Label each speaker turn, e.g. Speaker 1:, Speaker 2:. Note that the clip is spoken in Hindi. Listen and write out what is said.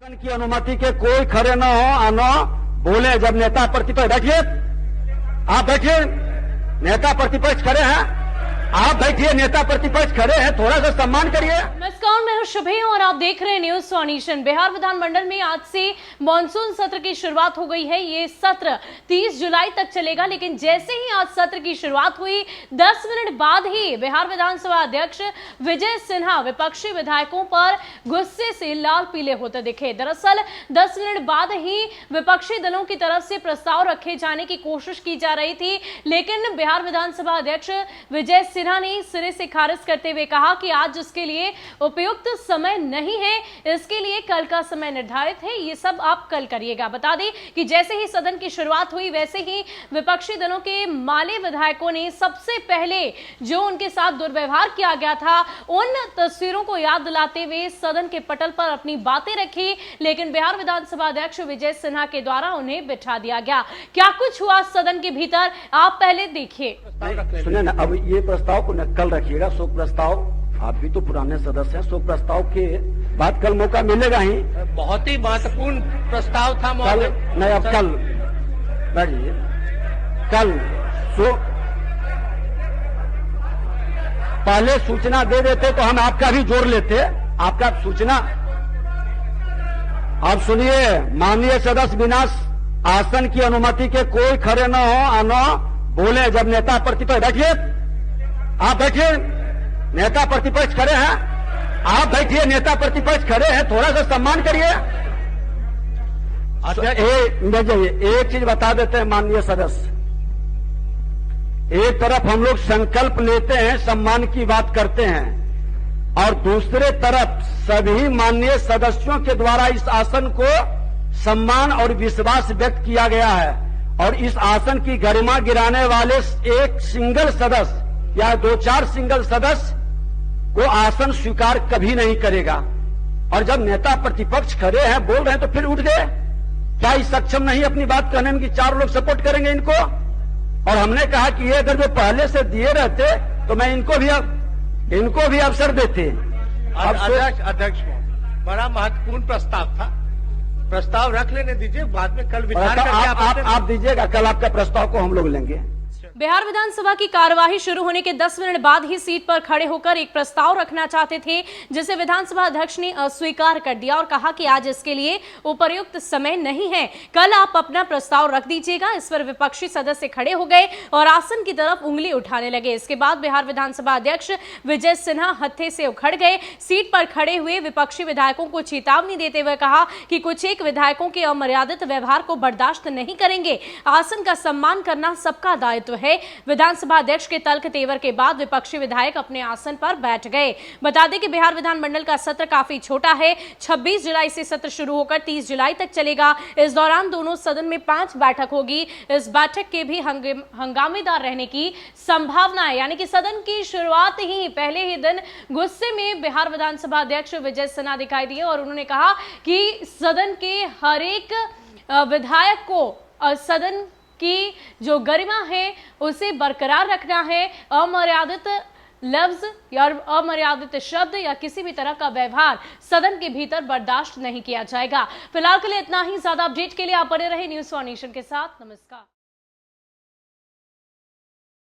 Speaker 1: की अनुमति के कोई खड़े न हो न बोले। जब नेता प्रतिपक्ष बैठिए, आप बैठिए, नेता प्रतिपक्ष खड़े हैं, आप बैठिए, नेता प्रतिपक्ष खड़े हैं, थोड़ा सा सम्मान करिए।
Speaker 2: नमस्कार, मैं हूं शुभे और आप देख रहे हैं न्यूज सोनेशन। बिहार विधानमंडल में आज से मॉनसून सत्र की शुरुआत हो गई है। ये सत्र 30 जुलाई तक चलेगा, लेकिन जैसे ही आज सत्र की शुरुआत हुई 10 मिनट बाद ही बिहार विधानसभा अध्यक्ष विजय सिन्हा विपक्षी विधायकों पर गुस्से से लाल पीले होते दिखे। दरअसल 10 मिनट बाद ही विपक्षी दलों की तरफ से प्रस्ताव रखे जाने की कोशिश की जा रही थी, लेकिन बिहार विधानसभा अध्यक्ष विजय सिन्हा ने सिरे से खारिज करते हुए कहा कि आज इसके लिए उपयुक्त समय नहीं है, इसके लिए कल का समय निर्धारित है, ये सब आप कल करिएगा। बता दें कि जैसे ही सदन की शुरुआत हुई वैसे ही विपक्षी दलों के माले विधायकों ने सबसे पहले जो उनके साथ दुर्व्यवहार किया गया था उन तस्वीरों को याद दिलाते हुए सदन के पटल पर अपनी बातें रखी, लेकिन बिहार विधानसभा अध्यक्ष विजय सिन्हा के द्वारा उन्हें बिठा दिया गया। क्या कुछ हुआ सदन के भीतर, आप पहले देखिए।
Speaker 1: सुनिए ना, अब ये प्रस्ताव को न कल रखिएगा। शोक प्रस्ताव, आप भी तो पुराने सदस्य हैं, शोक प्रस्ताव के बाद कल मौका मिलेगा ही।
Speaker 3: बहुत ही महत्वपूर्ण प्रस्ताव था
Speaker 1: कल नहीं, अब कल बैठिए, कल पहले सूचना दे देते तो हम आपका भी जोड़ लेते। आपका सूचना आप सुनिए। माननीय सदस्य बिना आसन की अनुमति के कोई खड़े न हो न बोले। जब नेता प्रतिपक्ष बैठिए, आप बैठिए, नेता प्रतिपक्ष खड़े हैं, आप बैठिए, नेता प्रतिपक्ष खड़े हैं, थोड़ा सा सम्मान करिए। एक चीज बता देते हैं माननीय सदस्य, एक तरफ हम लोग संकल्प लेते हैं, सम्मान की बात करते हैं, और दूसरे तरफ सभी माननीय सदस्यों के द्वारा इस आसन को सम्मान और विश्वास व्यक्त किया गया है, और इस आसन की गरिमा गिराने वाले एक सिंगल सदस्य या 2-4 सिंगल सदस्य को आसन स्वीकार कभी नहीं करेगा। और जब नेता प्रतिपक्ष खड़े हैं, बोल रहे हैं, तो फिर उठ गए। क्या इस सक्षम नहीं अपनी बात कहने में कि 4 लोग सपोर्ट करेंगे इनको? और हमने कहा कि ये अगर जो पहले से दिए रहते तो मैं इनको भी अवसर देते।
Speaker 3: अध्यक्ष बड़ा महत्वपूर्ण प्रस्ताव था, प्रस्ताव रख लेने दीजिए, बाद में कल विचार करके
Speaker 1: आप दीजिएगा। कल आपका प्रस्ताव को हम लोग लेंगे।
Speaker 2: बिहार विधानसभा की कार्यवाही शुरू होने के 10 मिनट बाद ही सीट पर खड़े होकर एक प्रस्ताव रखना चाहते थे, जिसे विधानसभा अध्यक्ष ने अस्वीकार कर दिया और कहा कि आज इसके लिए उपयुक्त समय नहीं है, कल आप अपना प्रस्ताव रख दीजिएगा। इस पर विपक्षी सदस्य खड़े हो गए और आसन की तरफ उंगली उठाने लगे। इसके बाद बिहार विधानसभा अध्यक्ष विजय सिन्हा हत्थे से उखड़ गए। सीट पर खड़े हुए विपक्षी विधायकों को चेतावनी देते हुए कहा कि कुछ एक विधायकों के अमर्यादित व्यवहार को बर्दाश्त नहीं करेंगे। आसन का सम्मान करना सबका दायित्व है। विधानसभा अध्यक्ष के तल्ख तेवर के बाद विपक्षी विधायक अपने आसन पर बैठ गए। बता दें कि बिहार विधानमंडल का सत्र काफी छोटा है। 26 जुलाई से सत्र शुरू होकर 30 जुलाई तक चलेगा। इस दौरान दोनों सदन में 5 बैठक होगी। इस बैठक के भी हंगामेदार रहने की संभावना है, यानी कि सदन की शुरुआत ही पहले ही दिन गुस्से में बिहार विधानसभा अध्यक्ष विजय सिन्हा दिखाई दिए और उन्होंने कहा कि सदन के हर एक विधायक को सदन की जो गरिमा है उसे बरकरार रखना है। अमर्यादित लफ्ज या अमर्यादित शब्द या किसी भी तरह का व्यवहार सदन के भीतर बर्दाश्त नहीं किया जाएगा। फिलहाल के लिए इतना ही। ज्यादा अपडेट के लिए आप बने रहे न्यूज सोनेशन के साथ। नमस्कार।